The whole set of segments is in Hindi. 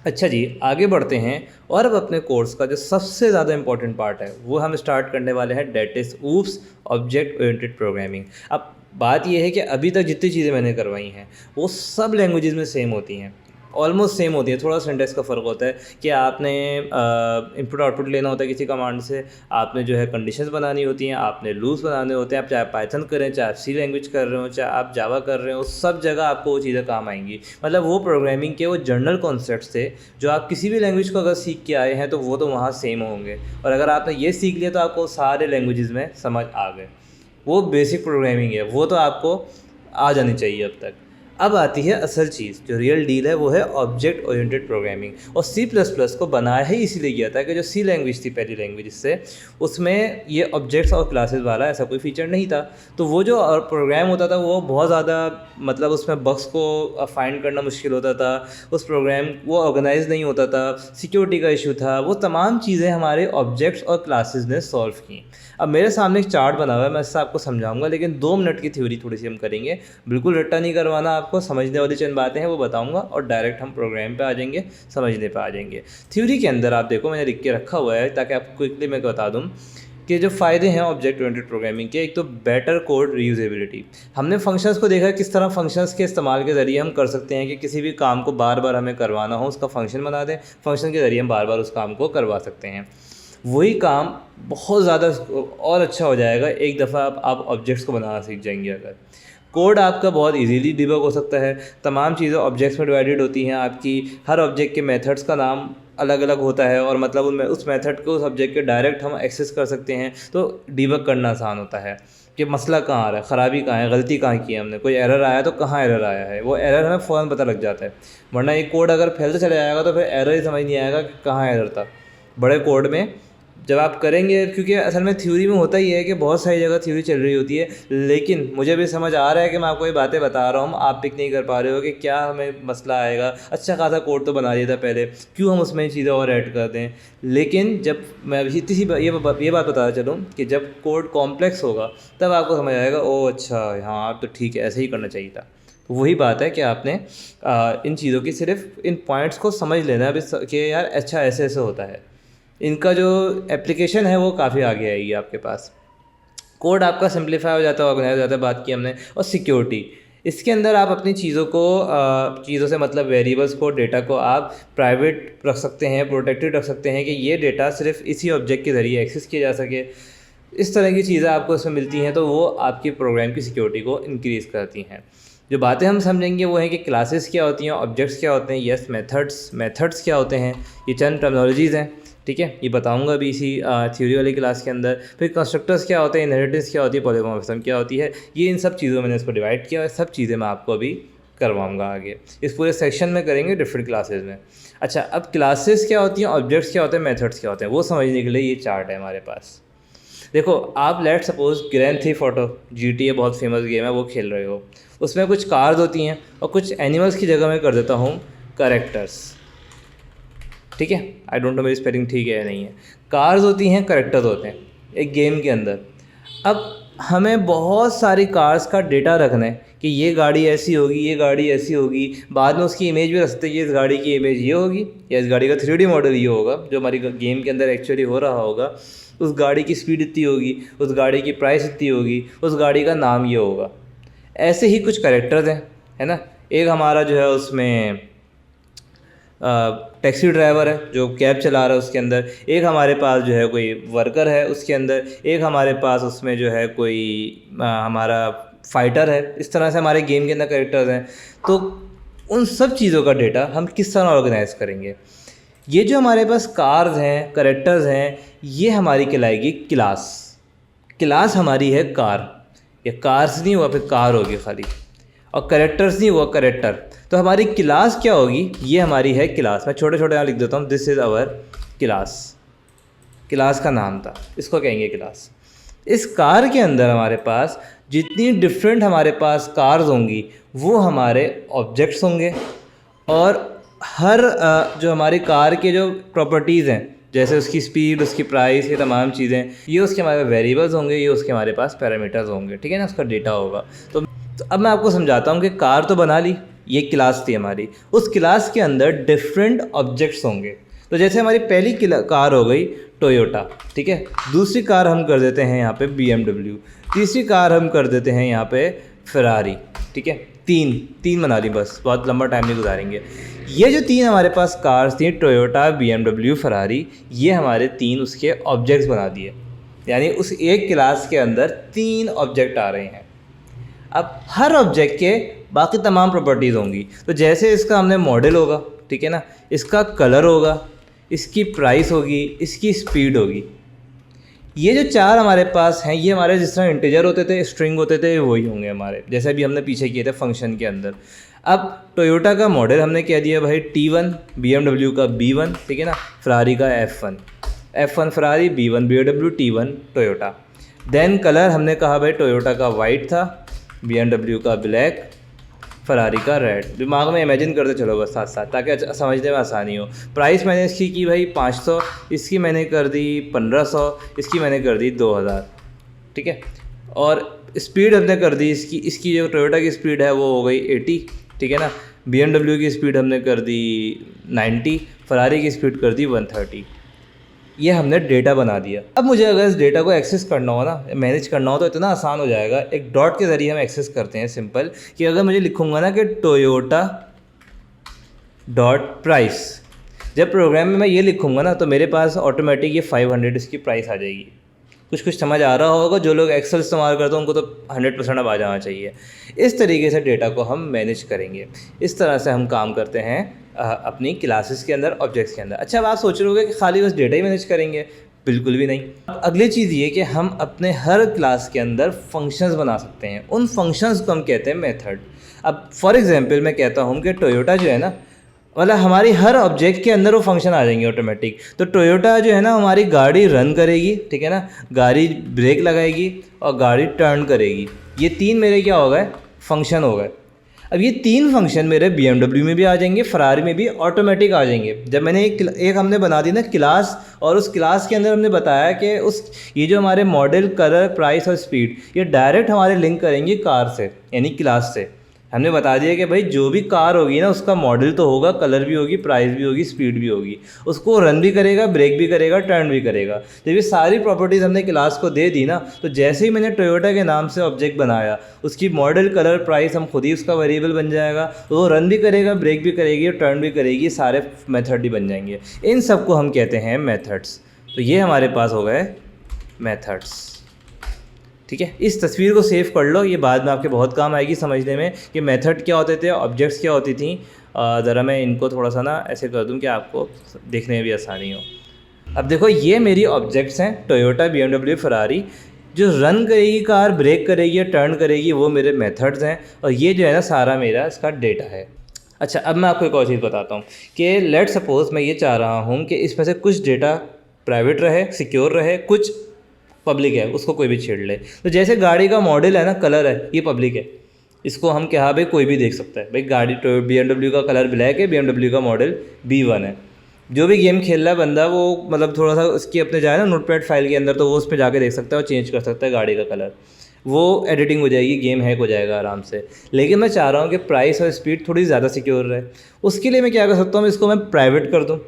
अच्छा जी, आगे बढ़ते हैं और अब अपने कोर्स का जो सबसे ज़्यादा इम्पोर्टेंट पार्ट है वो हम स्टार्ट करने वाले हैं, that is oops object oriented programming. अब बात ये है कि अभी तक जितनी चीज़ें मैंने करवाई हैं वो सब लैंग्वेजेस में सेम होती हैं, ऑलमोस्ट सेम होती है। थोड़ा सिंटैक्स का फ़र्क होता है कि आपने इनपुट आउटपुट लेना होता है किसी कमांड से, आपने जो है कंडीशंस बनानी होती हैं, आपने लूप्स बनाने होते हैं। आप चाहे पाइथन करें, चाहे आप सी लैंग्वेज कर रहे हो, चाहे आप जावा कर रहे हो, सब जगह आपको वो चीज़ें काम आएंगी। मतलब वो प्रोग्रामिंग के वो जनरल कॉन्सेप्ट्स थे जो आप किसी भी लैंग्वेज को अगर सीख के आए हैं तो वो तो वहाँ सेम होंगे, और अगर आपने ये सीख लिया तो आपको सारे लैंग्वेजेस में समझ आ गए। वो बेसिक प्रोग्रामिंग है, वो तो आपको आ जानी चाहिए अब तक। अब आती है असल चीज़, जो रियल डील है वो है ऑब्जेक्ट ओरिएंटेड प्रोग्रामिंग। और सी प्लस प्लस को बनाया ही इसीलिए गया था कि जो सी लैंग्वेज थी पहली लैंग्वेज, इससे उसमें ये ऑब्जेक्ट्स और क्लासेस वाला ऐसा कोई फीचर नहीं था। तो वो जो प्रोग्राम होता था वो बहुत ज़्यादा, मतलब उसमें बग्स को फाइंड करना मुश्किल होता था, उस प्रोग्राम वो ऑर्गेनाइज नहीं होता था, सिक्योरिटी का इशू था। वो तमाम चीज़ें हमारे ऑब्जेक्ट्स और क्लासेस ने सॉल्व की। अब मेरे सामने एक चार्ट बना हुआ है, मैं इससे आपको समझाऊंगा, लेकिन 2 मिनट की थ्योरी थोड़ी सी हम करेंगे। बिल्कुल रट्टा नहीं करवाना आपको, समझने वाली चंद बातें हैं वो बताऊंगा और डायरेक्ट हम प्रोग्राम पे आ जाएंगे, समझने पे आ जाएंगे। थ्योरी के अंदर आप देखो मैंने लिख के रखा हुआ है ताकि आपको क्विकली मैं बता दूं कि जो फ़ायदे हैं ऑब्जेक्ट ओरिएंटेड प्रोग्रामिंग के। एक तो बेटर कोड रीयूजेबिलिटी। हमने फंक्शंस को देखा किस तरह फंक्शंस के इस्तेमाल के ज़रिए हम कर सकते हैं कि किसी भी काम को बार बार हमें करवाना हो, उसका फंक्शन बना दें, फंक्शन के ज़रिए हम बार बार उस काम को करवा सकते हैं। वही काम बहुत ज़्यादा और अच्छा हो जाएगा एक दफ़ा आप ऑब्जेक्ट्स को बनाना सीख जाएंगे। अगर कोड आपका बहुत इजीली डिबग हो सकता है, तमाम चीज़ें ऑब्जेक्ट्स में डिवाइडेड होती हैं आपकी, हर ऑब्जेक्ट के मेथड्स का नाम अलग अलग होता है और मतलब उनमें उस मेथड को उस ऑब्जेक्ट के डायरेक्ट हम एक्सेस कर सकते हैं। तो डिबग करना आसान होता है कि मसला कहाँ आ रहा है, ख़राबी कहाँ है, गलती कहाँ की है हमने, कोई एरर आया तो कहाँ एरर आया है, वो एरर हमें फ़ौरन पता लग जाता है। वरना ये कोड अगर फैलते चले जाएगा तो फिर एरर ही समझ नहीं आएगा कि कहाँ एरर था। बड़े कोड में जब आप करेंगे, क्योंकि असल में थ्योरी में होता ही है कि बहुत सारी जगह थ्योरी चल रही होती है, लेकिन मुझे भी समझ आ रहा है कि मैं आपको ये बातें बता रहा हूँ, आप पिक नहीं कर पा रहे हो कि क्या हमें मसला आएगा। अच्छा खासा कोड तो बना दिया था पहले, क्यों हम उसमें चीज़ें और ऐड कर दें। लेकिन जब मैं अभी इतनी सी ये बात बताना चलूँ कि जब कोड कॉम्प्लेक्स होगा तब आपको समझ आएगा, ओह अच्छा हाँ तो ठीक है, ऐसे ही करना चाहिए था। तो वही बात है कि आपने इन चीज़ों की सिर्फ इन पॉइंट्स को समझ लेना है अभी कि यार अच्छा ऐसे ऐसे होता है। इनका जो एप्लीकेशन है वो काफ़ी आगे आएगी आपके पास। कोड आपका सिंप्लीफाई हो जाता है, ऑर्गेनाइज हो जाता है, बात की हमने। और सिक्योरिटी, इसके अंदर आप अपनी चीज़ों को चीज़ों से मतलब वेरिएबल्स को, डेटा को आप प्राइवेट रख सकते हैं, प्रोटेक्टेड रख सकते हैं कि ये डेटा सिर्फ इसी ऑब्जेक्ट के ज़रिए एक्सेस किया जा सके। इस तरह की चीज़ें आपको इसमें मिलती हैं, तो वो आपकी प्रोग्राम की सिक्योरिटी को इंक्रीज़ करती हैं। जो बातें हम समझेंगे वो है कि क्लासेस क्या होती हैं, ऑब्जेक्ट्स क्या होते हैं, यस मेथड्स क्या होते हैं, ये चंद टर्मिनोलॉजीज़ हैं। ठीक है, ये बताऊंगा अभी इसी थ्योरी वाली क्लास के अंदर। फिर कंस्ट्रक्टर्स क्या होते हैं, इनहेरिटेंस क्या होती है, पॉलीमॉर्फिज्म क्या होती है, ये इन सब चीज़ों में मैंने इसको डिवाइड किया है। सब चीज़ें मैं आपको अभी करवाऊंगा आगे, इस पूरे सेक्शन में करेंगे डिफरेंट क्लासेस में। अच्छा, अब क्लासेस क्या होती हैं, ऑब्जेक्ट्स क्या होते हैं, मेथड्स क्या होते हैं, वो समझने के लिए ये चार्ट है हमारे पास। देखो, आप let suppose grand thief auto GTA बहुत फेमस गेम है वो खेल रहे हो, उसमें कुछ कार्स होती हैं और कुछ एनिमल्स की जगह मैं कर देता हूँ करेक्टर्स। ठीक है, आई डोंट नो मेरी स्पेलिंग ठीक है या नहीं है। कार्स होती हैं, करेक्टर्स होते हैं एक गेम के अंदर। अब हमें बहुत सारी कार्स का डेटा रखना है कि ये गाड़ी ऐसी होगी, ये गाड़ी ऐसी होगी, बाद में उसकी इमेज भी रख सकते हैं कि इस गाड़ी की इमेज ये होगी या इस गाड़ी का 3D मॉडल ये होगा जो हमारी गेम के अंदर एक्चुअली हो रहा होगा। उस गाड़ी की स्पीड इतनी होगी, उस गाड़ी की प्राइस इतनी होगी, उस गाड़ी का नाम ये होगा। ऐसे ही कुछ करेक्टर्स हैं, है ना। एक हमारा जो है उसमें टैक्सी ड्राइवर है जो कैब चला रहा है उसके अंदर, एक हमारे पास जो है कोई वर्कर है उसके अंदर, एक हमारे पास उसमें जो है कोई हमारा फाइटर है। इस तरह से हमारे गेम के अंदर कैरेक्टर्स हैं। तो उन सब चीज़ों का डेटा हम किस तरह ऑर्गेनाइज करेंगे। ये जो हमारे पास कार्स हैं, कैरेक्टर्स हैं, ये हमारी कहलाएगी क्लास। क्लास हमारी है कार, या कार्स नहीं हुआ फिर कार होगी खाली, और करेक्टर्स नहीं हुआ करेक्टर। तो हमारी क्लास क्या होगी, ये हमारी है क्लास। मैं छोटे छोटे यहाँ लिख देता हूँ, this is our class. Class का नाम था, इसको कहेंगे क्लास। इस कार के अंदर हमारे पास जितनी डिफरेंट हमारे पास कार्स होंगी वो हमारे ऑब्जेक्ट्स होंगे, और हर जो हमारी कार के जो प्रॉपर्टीज़ हैं, जैसे उसकी स्पीड, उसकी प्राइस, ये तमाम चीज़ें, ये उसके हमारे वेरिएबल्स होंगे, ये उसके हमारे पास पैरामीटर्स होंगे। ठीक है ना, उसका डेटा होगा। तो अब मैं आपको समझाता हूँ कि कार तो बना ली, ये क्लास थी हमारी, उस क्लास के अंदर डिफरेंट ऑब्जेक्ट्स होंगे। तो जैसे हमारी पहली कार हो गई टोयोटा, ठीक है, दूसरी कार हम कर देते हैं यहाँ पे BMW, तीसरी कार हम कर देते हैं यहाँ पे फेरारी, ठीक है, तीन बना ली, बस बहुत लंबा टाइम नहीं गुजारेंगे। ये जो तीन हमारे पास कार्स थी, टोयोटा, BMW, फेरारी, ये हमारे तीन उसके ऑब्जेक्ट्स बना दिए, यानी उस एक क्लास के अंदर 3 ऑब्जेक्ट आ रहे हैं। अब हर ऑब्जेक्ट के बाकी तमाम प्रॉपर्टीज़ होंगी। तो जैसे इसका हमने मॉडल होगा, ठीक है ना, इसका कलर होगा, इसकी प्राइस होगी, इसकी स्पीड होगी। ये जो 4 हमारे पास हैं, ये हमारे जिस तरह इंटीजर होते थे, स्ट्रिंग होते थे, वही होंगे हमारे, जैसे अभी हमने पीछे किए थे फंक्शन के अंदर। अब टोयोटा का मॉडल हमने कह दिया भाई T1, BMW का B1, ठीक है ना, फरारी का F1 Ferrari, B1 BMW, T1 Toyota. Then colour हमने कहा भाई टोयोटा का वाइट था, BMW का ब्लैक, फरारी का रेड। दिमाग में इमेजिन करते चलो बस साथ साथ, ताकि समझने में आसानी हो। प्राइस मैंने इसकी की भाई 500, इसकी मैंने कर दी 1500, इसकी मैंने कर दी 2000, ठीक है। और स्पीड हमने कर दी इसकी जो टोयोटा की स्पीड है वो हो गई 80, ठीक है ना। BMW की स्पीड हमने कर दी 90, फरारी की स्पीड कर दी 130। ये हमने डेटा बना दिया। अब मुझे अगर इस डेटा को एक्सेस करना हो ना, मैनेज करना हो, तो इतना आसान हो जाएगा। एक डॉट के ज़रिए हम एक्सेस करते हैं, सिंपल, कि अगर मुझे लिखूंगा ना कि टोयोटा डॉट प्राइस, जब प्रोग्राम में मैं ये लिखूंगा ना तो मेरे पास ऑटोमेटिक ये 500 इसकी प्राइस आ जाएगी। कुछ समझ आ रहा होगा, जो लोग एक्सेल इस्तेमाल करते हैं उनको तो 100% अब आ जाना चाहिए। इस तरीके से डेटा को हम मैनेज करेंगे, इस तरह से हम काम करते हैं अपनी क्लासेस के अंदर, ऑब्जेक्ट्स के अंदर। अच्छा, अब आप सोच रहे होगे कि खाली बस डेटा ही मैनेज करेंगे, बिल्कुल भी नहीं। अगली चीज़ ये कि हम अपने हर क्लास के अंदर फंक्शंस बना सकते हैं। उन फंक्शंस को हम कहते हैं मेथड। अब फॉर एग्जांपल मैं कहता हूँ कि टोयोटा जो है ना, मतलब हमारी हर ऑब्जेक्ट के अंदर वो फंक्शन आ जाएंगे ऑटोमेटिक। तो टोयोटा जो है ना, हमारी गाड़ी रन करेगी, ठीक है ना, गाड़ी ब्रेक लगाएगी और गाड़ी टर्न करेगी। ये 3 मेरे क्या हो गए, फंक्शन हो गए। अब ये 3 फंक्शन मेरे BMW में भी आ जाएंगे, फरारी में भी ऑटोमेटिक आ जाएंगे। जब मैंने एक हमने बना दी ना क्लास, और उस क्लास के अंदर हमने बताया कि ये जो हमारे मॉडल, कलर, प्राइस और स्पीड, ये डायरेक्ट हमारे लिंक करेंगे कार से, यानी क्लास से। हमने बता दिया कि भाई जो भी कार होगी ना, उसका मॉडल तो होगा, कलर भी होगी, प्राइस भी होगी, स्पीड भी होगी, उसको रन भी करेगा, ब्रेक भी करेगा, टर्न भी करेगा। जब ये सारी प्रॉपर्टीज़ हमने क्लास को दे दी ना, तो जैसे ही मैंने टोयोटा के नाम से ऑब्जेक्ट बनाया, उसकी मॉडल, कलर, प्राइस हम खुद ही उसका वेरिएबल बन जाएगा, वो रन भी करेगा, ब्रेक भी करेगी, टर्न भी करेगी, सारे मेथड ही बन जाएंगे। इन सबको हम कहते हैं मेथड्स। तो ये हमारे पास हो गए मेथड्स, ठीक है। इस तस्वीर को सेव कर लो, ये बाद में आपके बहुत काम आएगी समझने में कि मेथड क्या होते थे, ऑब्जेक्ट्स क्या होती थी। ज़रा मैं इनको थोड़ा सा ना ऐसे कर दूं कि आपको देखने में भी आसानी हो। अब देखो, ये मेरी ऑब्जेक्ट्स हैं, टोयोटा, BMW, फरारी। जो रन करेगी कार, ब्रेक करेगी या टर्न करेगी, वो मेरे मेथड्स हैं। और ये जो है ना, सारा मेरा इसका डेटा है। अच्छा, अब मैं आपको एक और चीज़ बताता हूँ कि लेट सपोज़ मैं ये चाह रहा हूँ कि इसमें से कुछ डेटा प्राइवेट रहे, सिक्योर रहे, कुछ पब्लिक है, उसको कोई भी छेड़ ले। तो जैसे गाड़ी का मॉडल है ना, कलर है, ये पब्लिक है, इसको हम क्या भाई कोई भी देख सकता है। भाई गाड़ी BMW का कलर ब्लैक है, BMW का मॉडल B1 है। जो भी गेम खेल रहा है बंदा, वो मतलब थोड़ा सा उसकी अपने जाए ना नोटपैड फाइल के अंदर, तो वो उस पर जाके देख सकता है और चेंज कर सकता है गाड़ी का कलर। वो एडिटिंग हो जाएगी, गेम हैक हो जाएगा आराम से। लेकिन मैं चाह रहा हूँ कि प्राइस और स्पीड थोड़ी ज़्यादा सिक्योर रहे। उसके लिए मैं क्या कर सकता हूँ, इसको मैं प्राइवेट कर दूँ,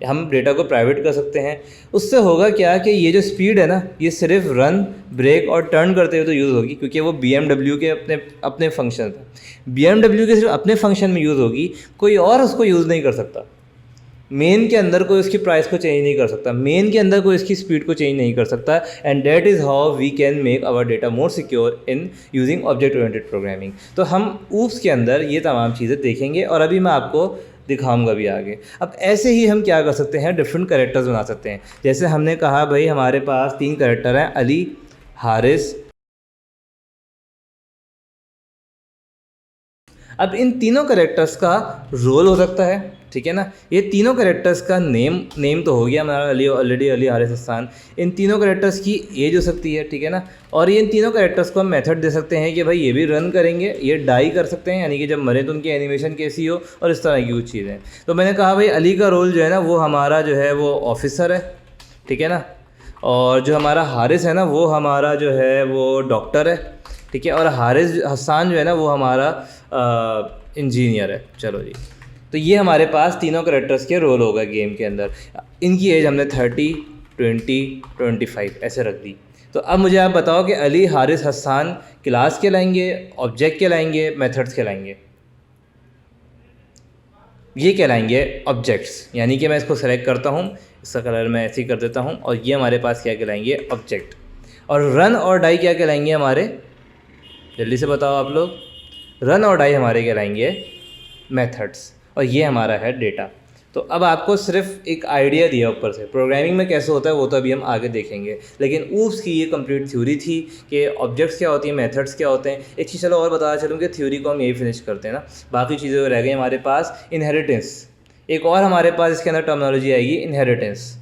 हम डेटा को प्राइवेट कर सकते हैं। उससे होगा क्या कि ये जो स्पीड है ना, ये सिर्फ रन, ब्रेक और टर्न करते हुए तो यूज़ होगी, क्योंकि वो BMW के अपने फंक्शन था। BMW के सिर्फ अपने फंक्शन में यूज़ होगी, कोई और उसको यूज़ नहीं कर सकता। मेन के अंदर कोई उसकी प्राइस को चेंज नहीं कर सकता, मेन के अंदर कोई इसकी स्पीड को चेंज नहीं कर सकता। And that is how we can make our data more secure in using object oriented programming. तो हम ऊप्स के अंदर ये तमाम चीज़ें देखेंगे और अभी मैं आपको दिखाऊंगा भी आगे। अब ऐसे ही हम क्या कर सकते हैं, डिफरेंट कैरेक्टर्स बना सकते हैं। जैसे हमने कहा भाई हमारे पास 3 कैरेक्टर हैं, अली, हारिस। अब इन तीनों कैरेक्टर्स का रोल हो सकता है, ठीक है ना। ये तीनों कैरेक्टर्स का नेम तो हो गया हमारा, अली, ऑलरेडी अली, हारिस, हसन। इन तीनों कैरेक्टर्स की एज हो सकती है, ठीक है ना। और ये इन तीनों कैरेक्टर्स को हम मेथड दे सकते हैं कि भाई ये भी रन करेंगे, ये डाई कर सकते हैं, यानी कि जब मरे तो उनकी एनिमेशन कैसी हो, और इस तरह की कुछ चीज़ें। तो मैंने कहा भाई अली का रोल जो है ना, वो हमारा जो है वो ऑफिसर है, ठीक है ना। और जो हमारा हारिस है ना, वो हमारा जो है वो डॉक्टर है, ठीक है। और हारिस, हसन जो है ना, वो हमारा इंजीनियर है। चलो जी, तो ये हमारे पास तीनों करेक्टर्स के रोल होगा गेम के अंदर। इनकी एज हमने 30, 20, 25 ऐसे रख दी। तो अब मुझे आप बताओ कि अली, हारिस, हसान क्लास कहलाएंगे, ऑब्जेक्ट कहलाएंगे, मेथड्स कहलाएंगे? ये कहलाएंगे ऑब्जेक्ट्स। यानी कि मैं इसको सेलेक्ट करता हूँ, इसका कलर मैं ऐसे ही कर देता हूँ, और ये हमारे पास क्या कहलाएंगे? ऑब्जेक्ट। और रन और डाई क्या कहलाएंगे हमारे? जल्दी से बताओ आप लोग। रन और डाई हमारे कहलाएंगे मेथड्स, और ये हमारा है डेटा। तो अब आपको सिर्फ एक आइडिया दिया ऊपर से, प्रोग्रामिंग में कैसे होता है वो तो अभी हम आगे देखेंगे, लेकिन ऊप्स की ये कंप्लीट थ्योरी थी कि ऑब्जेक्ट्स क्या होती हैं, मेथड्स क्या होते हैं। एक चीज़ चलो और बताया चलूँ कि थ्योरी को हम यही फिनिश करते हैं ना, बाकी चीज़ें रह गई हमारे पास। इनहेरिटेंस, एक और हमारे पास इसके अंदर टर्मिनोलॉजी आएगी, इनहेरिटेंस।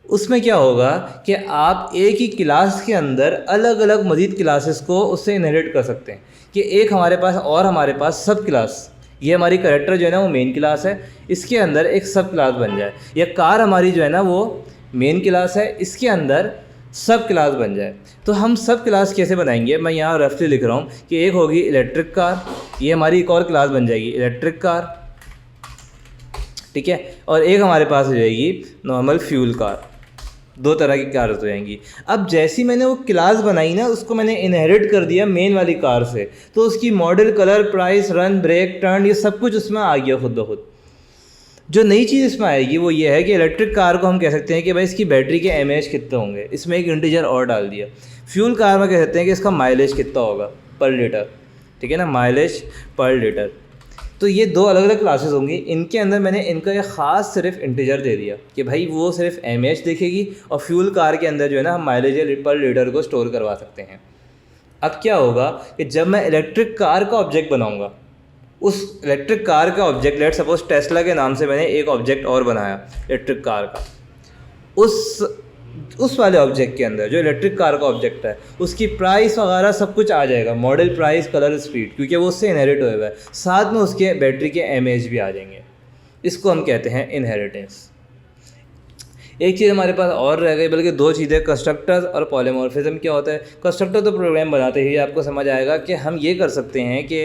उसमें क्या होगा कि आप एक ही क्लास के अंदर अलग अलग मज़ीद क्लासेस को उससे इनहेरिट कर सकते हैं, कि एक हमारे पास सब क्लास, ये हमारी करेक्टर जो है ना वो मेन क्लास है, इसके अंदर एक सब क्लास बन जाए, या कार हमारी जो है ना वो मेन क्लास है, इसके अंदर सब क्लास बन जाए। तो हम सब क्लास कैसे बनाएंगे? मैं यहाँ रफली लिख रहा हूँ कि एक होगी इलेक्ट्रिक कार, ये हमारी एक और क्लास बन जाएगी इलेक्ट्रिक कार, ठीक है। और एक हमारे पास हो जाएगी नॉर्मल फ्यूल कार, दो तरह की कार्स हो जाएंगी। अब जैसी मैंने वो क्लास बनाई ना, उसको मैंने इनहेरिट कर दिया मेन वाली कार से, तो उसकी model, colour, price, run, brake, turn, ये सब कुछ उसमें आ गया खुद ब खुद। जो नई चीज़ इसमें आएगी वो ये है कि इलेक्ट्रिक कार को हम कह सकते हैं कि भाई इसकी बैटरी के एमएएच कितने होंगे, इसमें एक इंटीजर और डाल दिया। फ्यूल कार में कह सकते हैं कि इसका माइलेज कितना होगा पर लीटर, ठीक है ना, माइलेज पर लीटर। तो ये दो अलग अलग क्लासेस होंगी, इनके अंदर मैंने इनका एक ख़ास सिर्फ इंटीजर दे दिया कि भाई वो सिर्फ एमएएच देखेगी, और फ्यूल कार के अंदर जो है ना हम माइलेज पर लीटर को स्टोर करवा सकते हैं। अब क्या होगा कि जब मैं इलेक्ट्रिक कार का ऑब्जेक्ट बनाऊंगा, उस इलेक्ट्रिक कार का ऑब्जेक्ट, लेट सपोज टेस्ला के नाम से मैंने एक ऑब्जेक्ट और बनाया इलेक्ट्रिक कार का, उस वाले ऑब्जेक्ट के अंदर जो इलेक्ट्रिक कार का ऑब्जेक्ट है उसकी प्राइस वगैरह सब कुछ आ जाएगा, मॉडल, प्राइस, कलर, स्पीड, क्योंकि वो उससे इनहेरिट हुआ है। साथ में उसके बैटरी के एमएएच भी आ जाएंगे। इसको हम कहते हैं इनहेरिटेंस। एक चीज़ हमारे पास और रह गई, बल्कि दो चीज़ें, कंस्ट्रक्टर्स और पॉलीमॉर्फिज्म। क्या होता है? कंस्ट्रक्टर तो प्रोग्राम बनाते ही आपको समझ आएगा कि हम ये कर सकते हैं कि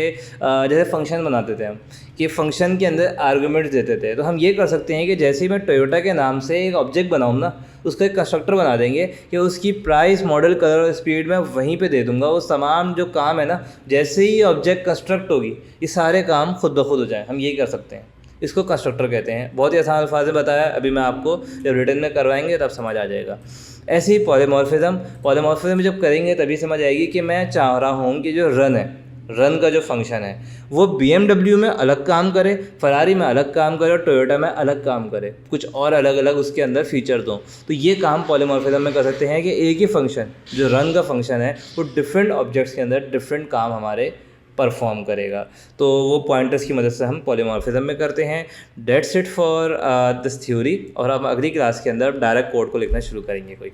जैसे फंक्शन बनाते थे हम, कि फंक्शन के अंदर आर्गूमेंट्स देते थे, तो हम ये कर सकते हैं कि जैसे ही मैं टोयोटा के नाम से एक ऑब्जेक्ट बनाऊँ ना, उसका एक कंस्ट्रक्टर बना देंगे कि उसकी प्राइस, मॉडल, कलर और स्पीड मैं वहीं पे दे दूंगा। वो तमाम जो काम है ना, जैसे ही ऑब्जेक्ट कंस्ट्रक्ट होगी ये सारे काम खुद ब खुद हो जाए, हम यही कर सकते हैं। इसको कंस्ट्रक्टर कहते हैं। बहुत ही आसान अल्फाज में बताया, अभी मैं आपको जब रिटन में करवाएंगे तब समझ आ जाएगा। ऐसे ही पॉलीमॉर्फिज्म जब करेंगे तभी समझ आएगी कि मैं चाह रहा हूँ कि जो रन है, रन का जो फंक्शन है वो BMW में अलग काम करे, फरारी में अलग काम करे, और टोयोटा में अलग काम करे, कुछ और अलग अलग उसके अंदर फीचर दूँ। तो ये काम पॉलीमॉर्फिज्म में कर सकते हैं कि एक ही फंक्शन, जो रन का फंक्शन है, वो डिफरेंट ऑब्जेक्ट्स के अंदर डिफरेंट काम हमारे परफॉर्म करेगा। तो वो पॉइंटर्स की मदद से हम पॉलीमॉर्फिज्म में करते हैं। That's it for this theory. और हम अगली क्लास के अंदर डायरेक्ट कोड को लिखना शुरू करेंगे। कोई